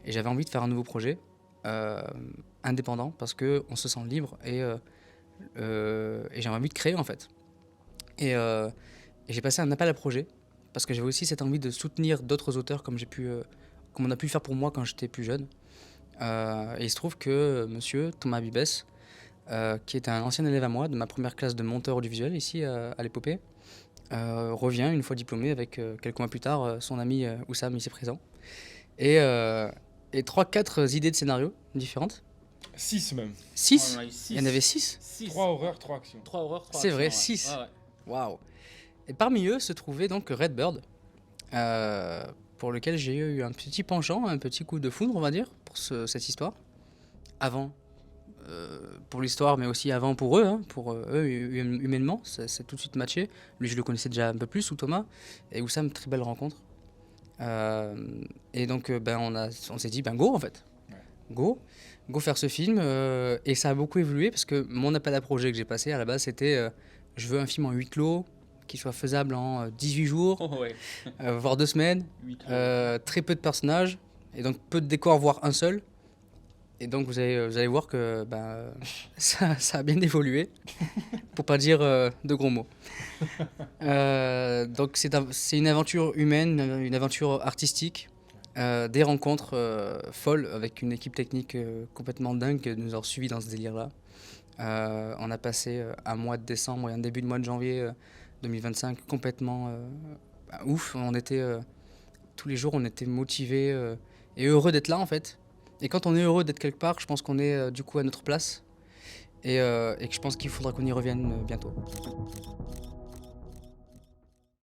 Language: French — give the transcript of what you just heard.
Et j'avais envie de faire un nouveau projet euh, indépendant parce qu'on se sent libre et j'avais envie de créer en fait. Et, euh, et j'ai passé un appel à projet parce que j'avais aussi cette envie de soutenir d'autres auteurs comme on a pu le faire pour moi quand j'étais plus jeune. Et il se trouve que monsieur Thomas Bibès, qui était un ancien élève à moi de ma première classe de monteur audiovisuel ici à l'Épopée, revient une fois diplômé avec quelques mois plus tard son ami Oussam ici présent. Et, euh, et 3-4 idées de scénarios différentes. 6 même. Oh, on 6. en a eu Il y en avait 6. 6. 6. 3 horreurs, 3 actions. 3 horreurs, 3 C'est vrai, actions, ouais. 6. Ouais, ouais. Waouh. Et parmi eux se trouvait donc Redbird, euh, pour lequel j'ai eu un petit penchant, un petit coup de foudre, on va dire, pour cette histoire. Avant, pour l'histoire, mais aussi avant pour eux, hein, pour eux humainement, c'est tout de suite matché. Lui, je le connaissais déjà un peu plus, ou Thomas, et Oussam, très belle rencontre. Euh, et donc, ben, on s'est dit, ben go en fait. Ouais. Go faire ce film. Et ça a beaucoup évolué parce que mon appel à projet que j'ai passé à la base, c'était je veux un film en huis clos qui soit faisable en 18 jours, Oh, ouais. voire 2 semaines, 8 très peu de personnages, et donc peu de décors, voire un seul. Et donc vous allez voir que ben, ça a bien évolué, pour pas dire de gros mots. Donc c'est une aventure humaine, une aventure artistique, des rencontres folles avec une équipe technique complètement dingue qui nous a suivis dans ce délire-là. On a passé un mois de décembre et un début de mois de janvier 2025 complètement ouf. Tous les jours, on était motivés et heureux d'être là en fait. Et quand on est heureux d'être quelque part, je pense qu'on est du coup à notre place et que je pense qu'il faudra qu'on y revienne bientôt.